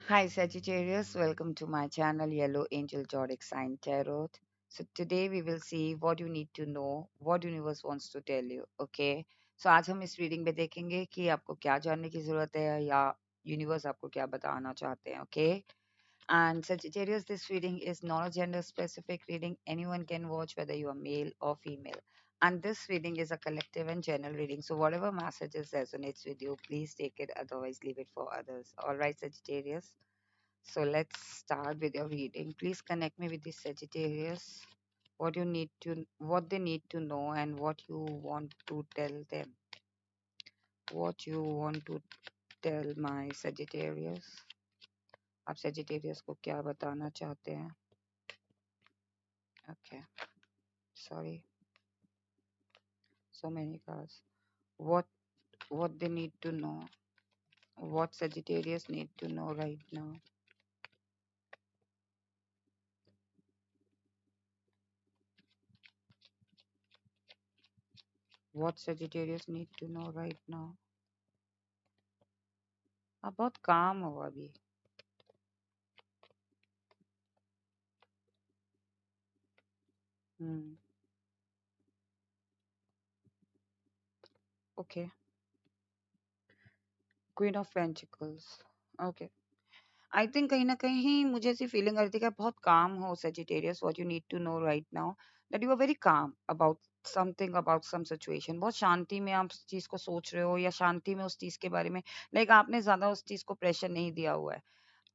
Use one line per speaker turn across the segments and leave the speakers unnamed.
Hi Sagittarius, welcome to my channel Yellow Angel Zodiac Sign Tarot. So today we will see what you need to know, what universe wants to tell you. Okay? So आज हम इस reading में देखेंगे कि आपको क्या जानने की जरूरत है या यूनिवर्स आपको क्या बताना चाहते हैं. Okay? And Sagittarius, this reading is not a gender specific reading. Anyone can watch whether you are male or female. And this reading is a collective and general reading. So whatever messages resonates with you, please take it. Otherwise, leave it for others. All right, Sagittarius. So let's start with your reading. Please connect me with the Sagittarius. What they need to know, and what you want to tell them. What you want to tell my Sagittarius. आप Sagittarius को क्या बताना चाहते हैं? Okay, sorry, so many cards. What what they need to know? What Sagittarius need to know right now? What Sagittarius need to know right now? आप बहुत calm हो अभी. Hmm. Okay. Queen of Pentacles. Okay. I think कहीं ना कहीं मुझे ऐसी feeling आ रही थी कि आप बहुत काम हो Sagittarius. What you need to know right now that you are very calm about something, about some situation. बहुत शांति में आप उस चीज को सोच रहे हो या शांति में उस चीज के बारे में, लाइक आपने ज्यादा उस चीज को प्रेशर नहीं दिया हुआ है.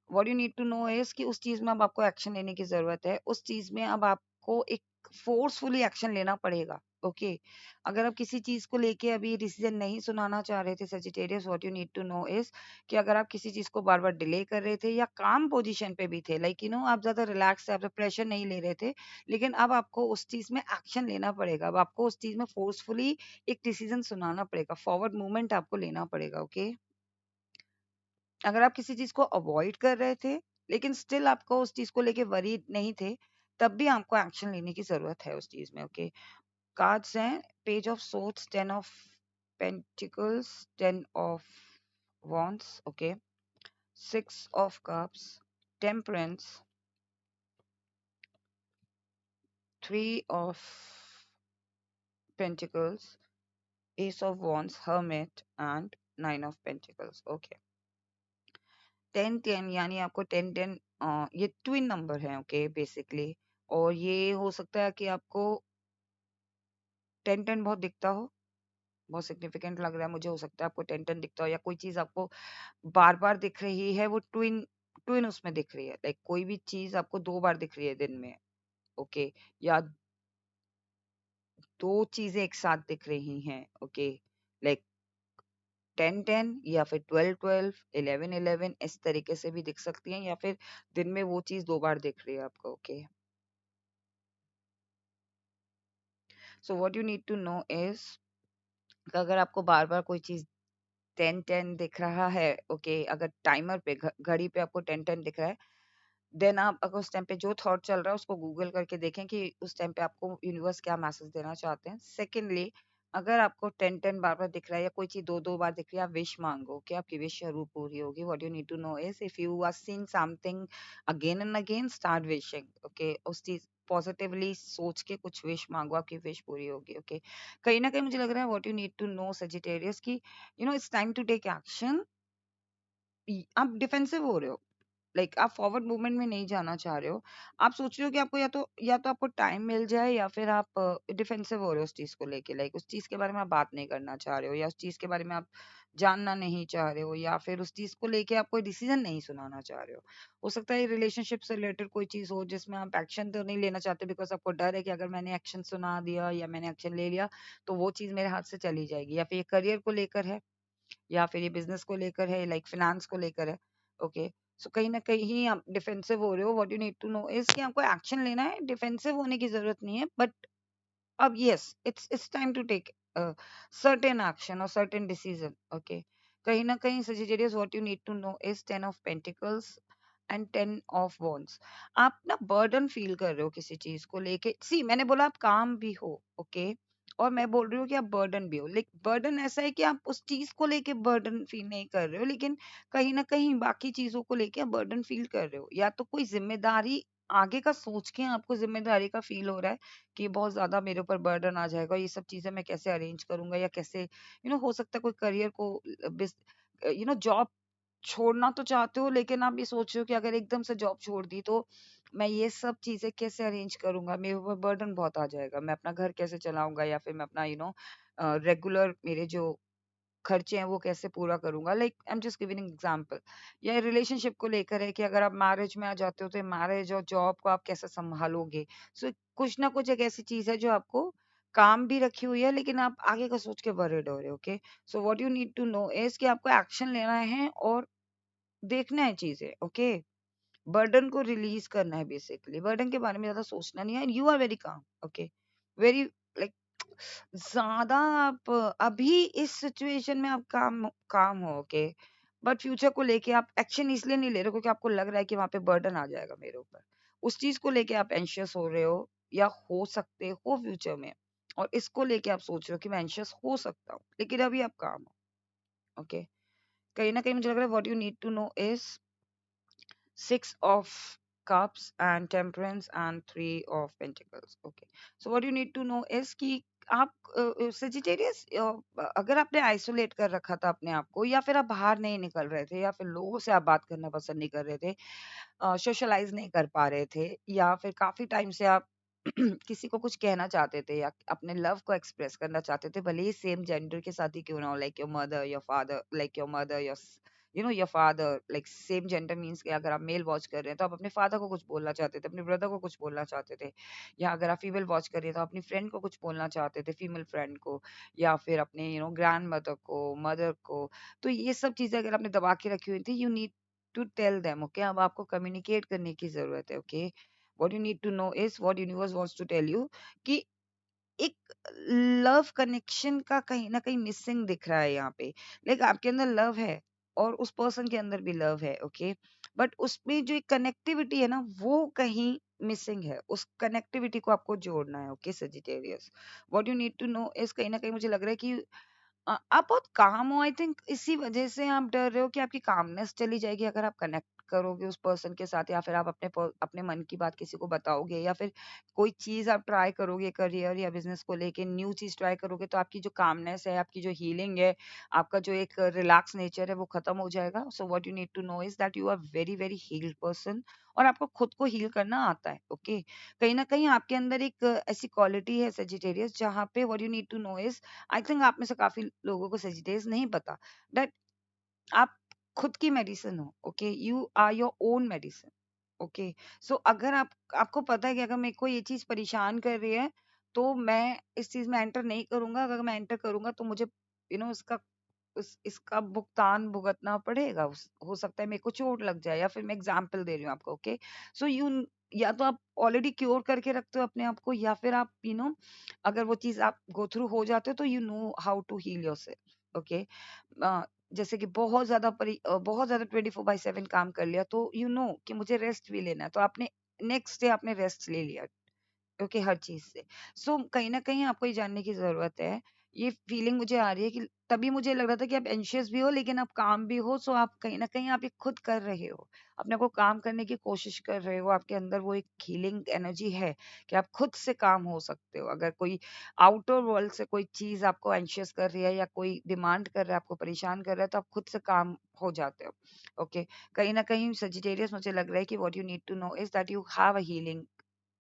What you need to know is कि उस चीज में अब आपको एक्शन लेने की जरूरत है. उस चीज में अब आपको एक फोर्सफुली एक्शन लेना पड़ेगा. ओके अगर आप किसी चीज को लेके अभी डिसीजन नहीं सुनाना चाह रहे थे Sagittarius, what you need to know is कि अगर आप किसी चीज को बार बार डिले कर रहे थे या काम पोजीशन पे भी थे, लाइक आप ज्यादा रिलैक्स थे, आप प्रेशर नहीं ले रहे थे, लेकिन अब आपको उस चीज में एक्शन लेना पड़ेगा. अब आपको उस चीज में फोर्सफुली एक डिसीजन सुनाना पड़ेगा, फॉरवर्ड मूवमेंट आपको लेना पड़ेगा. ओके अगर आप किसी चीज को अवॉइड कर रहे थे लेकिन स्टिल आपको उस चीज को लेके वरीड नहीं थे, तब भी आपको एक्शन लेने की जरूरत है उस चीज में. ओके कार्ड्स हैं page of swords, 10 of pentacles, 10 of wands. Okay 6 of cups, temperance, 3 of pentacles, ace of wands, hermit and 9 of pentacles. Okay 10-10 यानी आपको 10-10 ये ट्विन नंबर है. ओके बेसिकली और ये हो सकता है कि आपको 10-10 बहुत दिखता हो, बहुत सिग्निफिकेंट लग रहा है मुझे. हो सकता है आपको 10-10 दिखता हो या कोई चीज आपको बार बार दिख रही है, वो ट्विन ट्विन उसमें दिख रही है, लाइक कोई भी चीज आपको 2 बार दिख रही है दिन में. ओके या दो चीजें एक साथ दिख रही हैं. ओके लाइक 10-10 या फिर 12-12, 11-11 इस तरीके से भी दिख सकती हैं, या फिर दिन में वो चीज 2 बार दिख रही है आपको. Okay so what you need to know is अगर आपको बार बार कोई चीज 10-10 दिख रहा है, ओके अगर टाइमर पे घड़ी पे आपको 10-10 दिख रहा है, देन आप अगर उस टाइम पे जो थॉट चल रहा है उसको गूगल करके देखें कि उस टाइम पे आपको यूनिवर्स क्या मैसेज देना चाहते हैं. सेकेंडली अगर आपको 10-10 बार बार दिख रहा है या कोई चीज 2-2 बार दिख रही है, आप विश मांगो कि आपकी विश जरूर पूरी होगी. What you need to know is if you are seeing something again and again, start wishing. Okay उस चीज पॉजिटिवली सोच के कुछ विश मांगो, आपकी विश पूरी होगी. ओके कहीं ना कहीं मुझे लग रहा है what you need to know Sagittarius की it's time to take action. आप डिफेंसिव हो रहे हो, लाइक आप फॉरवर्ड मूवमेंट में नहीं जाना चाह रहे हो. आप सोच रहे हो कि आपको या तो आपको टाइम मिल जाए या फिर आप डिफेंसिव हो रहे हो उस चीज को लेके, लाइक उस चीज के बारे में आप बात नहीं करना चाह रहे हो या उस चीज के बारे में आप जानना नहीं चाह रहे हो या फिर उस चीज को लेके आप कोई डिसीजन नहीं सुनाना चाह रहे हो सकता है रिलेशनशिप से रिलेटेड कोई चीज हो जिसमें आप एक्शन तो नहीं लेना चाहते बिकॉज आपको डर है कि अगर मैंने एक्शन सुना दिया या मैंने एक्शन ले लिया तो वो चीज मेरे हाथ से चली जाएगी, या फिर ये करियर को लेकर है या फिर ये बिजनेस को लेकर है, लाइक फाइनेंस को लेकर है. ओके सो कहीं ना कहीं आप डिफेंसिव हो रहे हो. What you need to know is कि आपको एक्शन लेना है, डिफेंसिव होने की जरूरत नहीं है. बट अब yes it's time to take certain action और सर्टेन डिसीजन. ओके कहीं ना कहीं Sagittarius what you need to know is 10 of pentacles and 10 of wands. आप ना बर्डन फील कर रहे हो किसी चीज को लेके. सी मैंने बोला आप काम भी हो. ओके और मैं बोल रही हूँ कि आप बर्डन भी हो, लेकिन बर्डन ऐसा है कि आप उस चीज को लेके बर्डन फील नहीं कर रहे हो, लेकिन कहीं ना कहीं बाकी चीजों को लेके आप बर्डन फील कर रहे हो, या तो कोई जिम्मेदारी आगे का सोच के आपको जिम्मेदारी का फील हो रहा है कि बहुत ज्यादा मेरे ऊपर बर्डन आ जाएगा, ये सब चीजें मैं कैसे अरेंज करूंगा, या कैसे हो सकता है कोई करियर को जॉब छोड़ना तो चाहते हो, लेकिन आप ये सोच रहे हो कि अगर एकदम से जॉब छोड़ दी तो मैं ये सब चीजें कैसे अरेंज करूंगा, मेरे ऊपर बर्डन बहुत आ जाएगा, मैं अपना घर कैसे चलाऊंगा, या फिर मैं अपना रेगुलर मेरे जो खर्चे हैं वो कैसे पूरा करूंगा। Like I am just giving example. या रिलेशनशिप को लेकर है कि अगर आप मैरिज में आ जाते हो तो मैरिज और जॉब को आप कैसे संभालोगे। सो कुछ ना कुछ एक ऐसी चीज है जो आपको काम भी रखी हुई है, लेकिन आप आगे का सोच के वरिड हो रहे हो। Okay, so what you need to know is कि आपको एक्शन लेना है और देखना है चीजें। ओके, बर्डन को रिलीज करना है, बेसिकली बर्डन के बारे में ज्यादा सोचना नहीं है। You are very calm. Okay, very like ज्यादा आप अभी इस सिचुएशन में आप काम काम हो। ओके, बट फ्यूचर को लेके आप एक्शन इसलिए नहीं ले रहे हो क्योंकि आपको लग रहा है कि वहां पे बर्डन आ जाएगा मेरे ऊपर, उस चीज को लेके आप एंशियस हो रहे हो या हो सकते हो फ्यूचर में, और इसको लेके आप सोच रहे हो कि मैं एंशियस हो सकता हूँ, लेकिन अभी आप काम हो। ओके, कहीं ना कहीं मुझे लग रहा है what you need to know is 6 of cups and temperance and 3 of pentacles. Okay, so what you need to know is कि आप सेजिटेरियस, अगर आपने आइसोलेट कर रखा था अपने आप को, या फिर आप बाहर नहीं निकल रहे थे, या फिर लोगों से आप बात करना पसंद नहीं कर रहे थे, सोशलाइज नहीं कर पा रहे थे, या फिर काफी टाइम से आप किसी को कुछ कहना चाहते थे या अपने लव को एक्सप्रेस करना चाहते थे, भले ही सेम जेंडर के साथ ही क्यों ना हो, like your mother, your father, like your mother, your your father, like same gender means कि अगर आप मेल वॉच कर रहे हैं तो आप अपने फादर को कुछ बोलना चाहते थे, अपने ब्रदर को कुछ बोलना चाहते थे, या अगर आप फीमेल वॉच कर रहे हैं तो अपनी फ्रेंड को कुछ बोलना चाहते थे, फीमेल फ्रेंड को, या फिर अपने ग्रैंड मदर को, मदर को। तो ये सब चीजें अगर आपने दबा के रखी हुई थी, you need to tell them. Okay, अब आपको कम्युनिकेट करने की जरूरत है। Okay, what you need to know is what universe wants to tell you कि एक लव कनेक्शन का कहीं ना कहीं मिसिंग दिख रहा है यहाँ पे। लाइक आपके अंदर लव है और उस पर्सन के अंदर भी लव है। ओके, बट उसमें जो एक कनेक्टिविटी है ना, वो कहीं मिसिंग है, उस कनेक्टिविटी को आपको जोड़ना है। Okay Sagittarius, what you need to know is कहीं ना कहीं मुझे लग रहा है कि आप बहुत काम हो। आई थिंक इसी वजह से आप डर रहे हो कि आपकी कामनेस चली जाएगी अगर आप कनेक्ट करोगे उस पर्सन के साथ, या फिर आप अपने मन की बात किसी को बताओगे, या फिर कोई चीज आप ट्राई करोगे करियर या बिजनेस को लेके, न्यू चीज ट्राई करोगे, तो आपकी जो कामनेस है, आपकी जो हीलिंग है, आपका जो एक रिलैक्स नेचर है वो खत्म हो जाएगा। So what you need to know is that you are very very healed person, और आपको खुद को हील करना आता है। ओके, कहीं ना कहीं आपके अंदर एक ऐसी क्वालिटी है सेजिटेरियस, जहाँ पे what you need to know is, I think आप में से काफी लोगों को सेजिटेरियस नहीं पता दैट आप खुद की मेडिसिन हो। Okay, you are your own medicine. Okay, so अगर आपको पता है कि अगर मेरे को ये चीज परेशान कर रही है तो मैं इस चीज में एंटर नहीं करूंगा, अगर मैं एंटर करूंगा तो मुझे इसका इसका भुगतान भुगतना पड़ेगा। हो सकता है मेरे को चोट लग जाए, या फिर मैं एग्जाम्पल दे रही हूँ आपको। ओके, सो यू, या तो आप ऑलरेडी क्योर करके रखते हो अपने आप को, या फिर आप अगर वो चीज आप गो थ्रू हो जाते हो तो you know how to heal yourself. Okay, जैसे कि बहुत ज्यादा 24/7 काम कर लिया तो कि मुझे रेस्ट भी लेना है, तो आपने नेक्स्ट डे आपने रेस्ट ले लिया। ओके, हर चीज से। सो कहीं ना कहीं आपको ये जानने की जरूरत है, ये फीलिंग मुझे आ रही है कि तभी मुझे लग रहा था कि आप एंशियस भी हो लेकिन आप काम भी हो। सो आप कहीं ना कहीं आप ये खुद कर रहे हो, अपने को काम करने की कोशिश कर रहे हो, आपके अंदर वो एक हीलिंग एनर्जी है कि आप खुद से काम हो सकते हो। अगर कोई आउटर वर्ल्ड से कोई चीज आपको एंशियस कर रही है, या कोई डिमांड कर रहा है, आपको परेशान कर रहा है, तो आप खुद से काम हो जाते हो। ओके, कहीं ना कहीं सजिटेरियस मुझे लग रहा है कि what you need to know is that you have a healing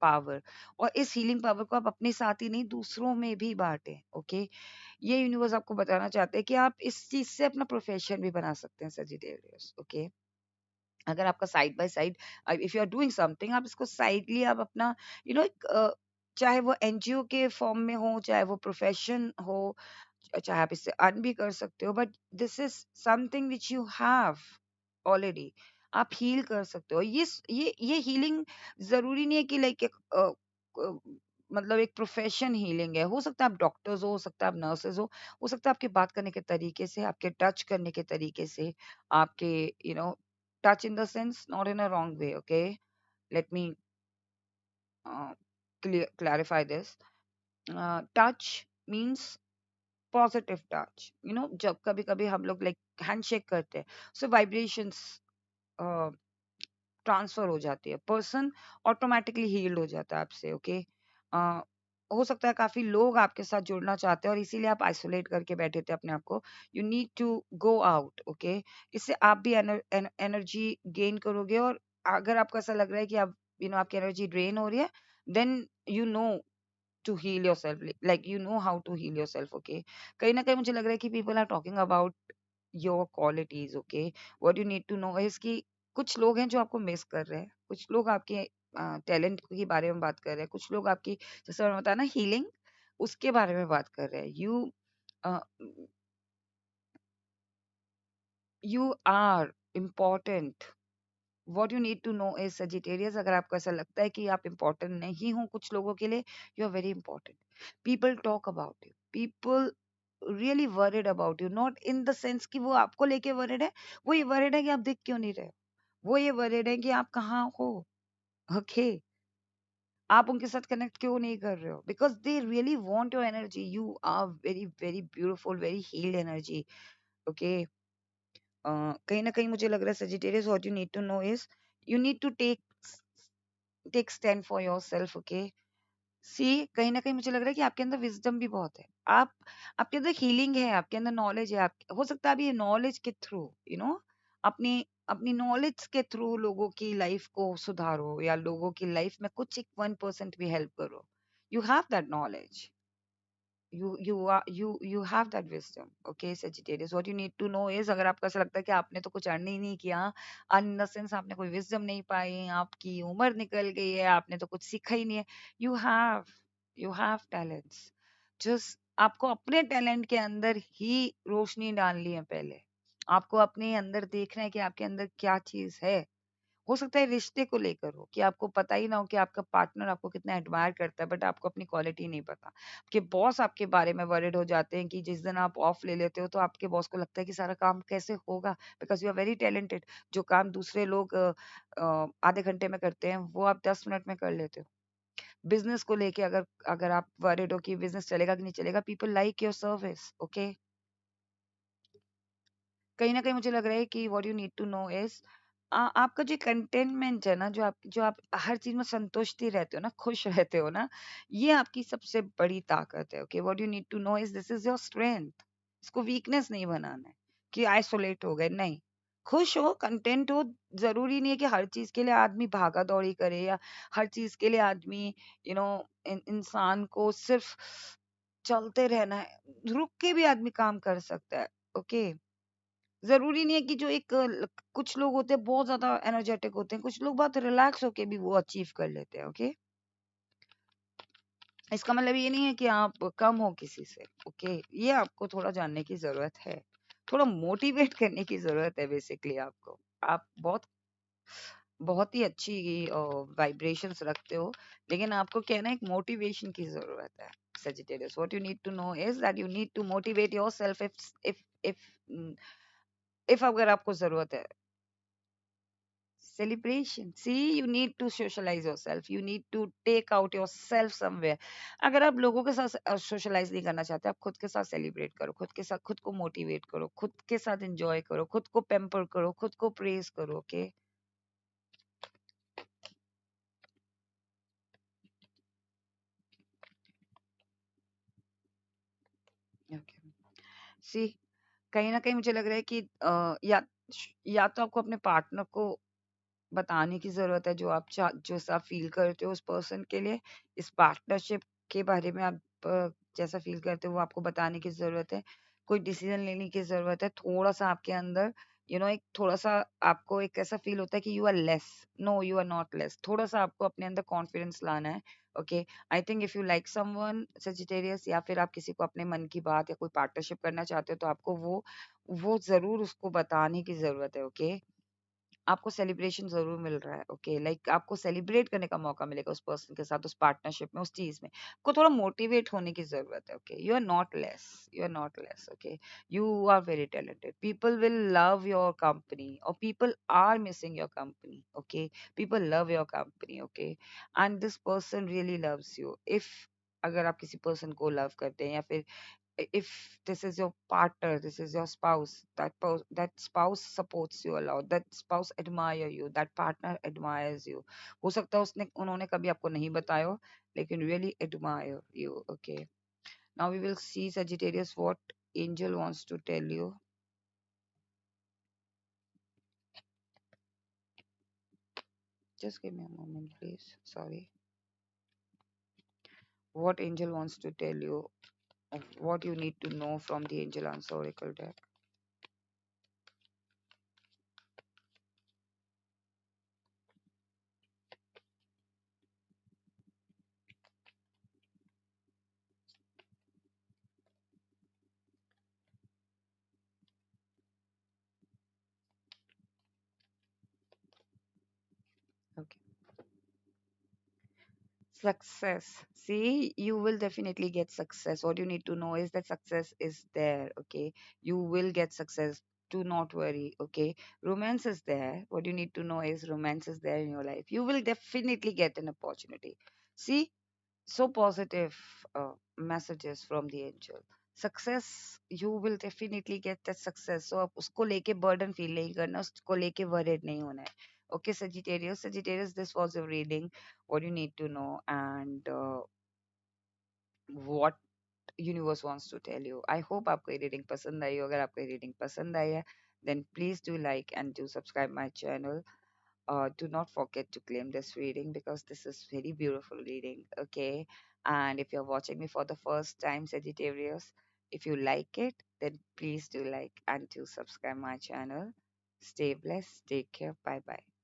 power, और इस हीलिंग पावर को आप अपने साथ ही नहीं दूसरों में भी बांटें। ओके, ये यूनिवर्स आपको बताना चाहते हैं कि आप इस चीज से अपना प्रोफेशन भी बना सकते हैं सजिटेरियस। ओके, अगर आपका side by side, if you are doing something, आप इसको साइडली आप अपना एक चाहे वो एनजीओ के फॉर्म में हो, चाहे वो प्रोफेशन हो, चाहे आप इससे अर्न भी कर सकते हो, but this is something which you have already. आप हील कर सकते हो। ये हीलिंग जरूरी नहीं है कि लाइक एक मतलब एक प्रोफेशन हीलिंग है। हो सकता है आप डॉक्टर्स हो सकता है आप नर्सेज हो सकता है आपके बात करने के तरीके से, आपके टच करने के तरीके से, आपके touch in the sense not in a wrong way. Okay, let me clarify this. Touch means positive touch, जब कभी कभी हम लोग लाइक हैंडशेक करते हैं, सो वाइब्रेशंस ट्रांसफर हो जाती है, पर्सन ऑटोमेटिकली हील्ड हो जाता है आपसे। ओके, हो सकता है काफी लोग आपके साथ जुड़ना चाहते हैं और इसीलिए आप आइसोलेट करके बैठे थे अपने आप को। You need to go out. Okay, इससे आप भी एनर्जी गेन करोगे, और अगर आपको ऐसा लग रहा है कि आप आपकी एनर्जी ड्रेन हो रही है, then you know to heal yourself, like you know how to heal yourself. Okay, कहीं ना कहीं मुझे लग रहा है कि people are talking about your qualities. Okay, what you need to know is कि कुछ लोग हैं जो आपको मिस कर रहे हैं, कुछ लोग आपके टैलेंट के बारे में बात कर रहे हैं, कुछ लोग आपकी, जैसे मैंने बताया ना, हीलिंग, उसके बारे में बात कर रहे हैं। You are important. What you need to know is Sagittarius, अगर आपको ऐसा लगता है कि आप इम्पोर्टेंट नहीं हो कुछ लोगों के लिए, you are very important. People talk about you, people really worried about you, not in the sense कि वो आपको लेके वरिड है, वो ये वरिड है कि आप दिख क्यों नहीं रहे हो, वो ये वरिड है कि आप कहाँ हो। ओके, आप उनके साथ कनेक्ट क्यों नहीं कर रहे हो, because they really want your energy. You are very very beautiful, very healed energy. Okay, कहीं ना कहीं मुझे लग रहा है Sagittarius, what you need to know is you need to take stand for yourself. Okay, see, कहीं ना कहीं मुझे लग रहा है कि आपके अंदर विजडम भी बहुत है। आप, आपके अंदर हीलिंग है, आपके अंदर नॉलेज है। आप, हो सकता है अभी ये नॉलेज के थ्रू, अपनी अपनी नॉलेज के थ्रू लोगों की लाइफ को सुधारो, या लोगों की लाइफ में कुछ एक 1% भी हेल्प करो। You have that knowledge, you have that wisdom. Okay, Sagittarius, what you need to know is, अगर आपको ऐसा लगता है कि आपने तो कुछ अर्न ही नहीं किया, इन द सेंस आपने कोई विजडम नहीं पाई, आपकी उम्र निकल गई है, आपने तो कुछ सीखा ही नहीं है, यू हैव टैलेंट्स। जस्ट आपको अपने टैलेंट के अंदर ही रोशनी डालनी है पहले। आपको अपने अंदर देखना है कि आपके अंदर क्या चीज है। हो सकता है रिश्ते को लेकर हो, कि आपको पता ही ना हो कि आपका पार्टनर आपको कितना एडमायर करता है, बट आपको अपनी क्वालिटी नहीं पता। आपके बॉस आपके बारे में वरिड हो जाते हैं कि जिस दिन आप ऑफ ले लेते हो तो आपके बॉस को लगता है कि सारा काम कैसे होगा, because you are very talented. जो काम दूसरे लोग आधे घंटे में करते हैं, वो आप 10 मिनट में कर लेते हो। बिजनेस को लेके अगर अगर आप वरिड हो कि बिजनेस चलेगा कि नहीं चलेगा, people like your service. Okay, कहीं न कहीं मुझे लग रहा है कि what you need to know is आपका जो कंटेनमेंट है ना, जो आप हर चीज़ में संतुष्टि रहते हो ना, खुश रहते हो ना, ये आपकी सबसे बड़ी ताकत है। Okay, what you need to know is this is your strength. इसको वीकनेस नहीं बनाना है कि आइसोलेट हो गए, नहीं। खुश हो, कंटेंट हो, ज़रूरी नहीं है कि हर चीज़ के लिए आदमी भागा-दौड़ी करे, या हर चीज़ के लिए आदमी यू नो इंसान को सिर्फ चलते रहना है। रुक के भी आदमी काम कर सकता है। ओके, ज़रूरी नहीं है कि जो एक कुछ लोग होते हैं बहुत ज़्यादा एनर्जेटिक होते हैं, कुछ लोग बहुत रिलैक्स होके भी वो अचीव कर लेते हैं। ओके, इसका मतलब ये नहीं है कि आप कम हो किसी से। ओके, ये आपको थोड़ा जानने की ज़रूरत है, थोड़ा मोटिवेट करने की ज़रूरत है बेसिकली आपको। आप बहुत बहुत ही अच्छी वाइब्रेशंस रखते हो, लेकिन आपको क्या है ना, एक मोटिवेशन की ज़रूरत है। Sagittarius, what you need to know is that you need to motivate yourself if अगर आपको ज़रूरत है। Celebration. See, you need to socialize yourself. You need to take out yourself somewhere. अगर आप लोगों के साथ सोशलाइज नहीं करना चाहते, आप खुद के साथ सेलिब्रेट करो, खुद के साथ खुद को मोटिवेट करो, खुद के साथ एंजॉय करो, खुद को पेम्पर करो, खुद को प्रेज करो। ओके, ओके, सी, कहीं ना कहीं मुझे लग रहा है कि या तो आपको अपने पार्टनर को बताने की ज़रूरत है, जैसा आप फ़ील करते हो उस पर्सन के लिए, इस पार्टनरशिप के बारे में आप जैसा फ़ील करते हो वो आपको बताने की ज़रूरत है। कोई डिसीज़न लेने की ज़रूरत है। थोड़ा-सा आपके अंदर एक थोड़ा-सा आपको एक ऐसा फ़ील होता है कि you are less. No, you are not less. थोड़ा-सा आपको अपने अंदर कॉन्फिडेंस लाना है। Okay, I think if you like someone Sagittarius, या फिर आप किसी को अपने मन की बात या कोई पार्टनरशिप करना चाहते हो, तो आपको वो ज़रूर उसको बताने की ज़रूरत है। ओके, आपको सेलिब्रेशन ज़रूर मिल रहा है। ओके, लाइक आपको सेलिब्रेट करने का मौका मिलेगा उस पर्सन के साथ, उस पार्टनरशिप में, उस चीज़ में। आपको थोड़ा मोटिवेट होने की ज़रूरत है। Okay, you are not less, you are not less. Okay, you are very talented. People will love your company, और people are missing your company. Okay, people love your company. Okay, and this person really loves you. If अगर आप किसी person को love करते हैं, या फिर if this is your partner, this is your spouse, that spouse supports you a lot, that spouse admire you, that partner admires you. हो सकता है उसने उन्होंने कभी आपको नहीं बताया हो, लेकिन really admire you. Okay, now we will see Sagittarius what angel wants to tell you. Just give me a moment, please. Sorry. What angel wants to tell you, of what you need to know from the angel answer oracle deck. Okay. Success. See, you will definitely get success. What you need to know is that success is there. Okay. You will get success. Do not worry. Okay. Romance is there. What you need to know is romance is there in your life. You will definitely get an opportunity. See, so positive messages from the angel. Success, you will definitely get that success. So आप उसको लेके burden feel नहीं करना, उसको लेके worried नहीं होना है. Okay, Sagittarius, this was your reading. What you need to know, and what universe wants to tell you. I hope आपको ये reading पसंद आई हो. अगर आपको ये reading पसंद आई है, then please do like and do subscribe my channel. Do not forget to claim this reading because this is very beautiful reading. Okay, and if you're watching me for the first time, Sagittarius, if you like it, then please do like and do subscribe my channel. Stay blessed, take care, bye bye.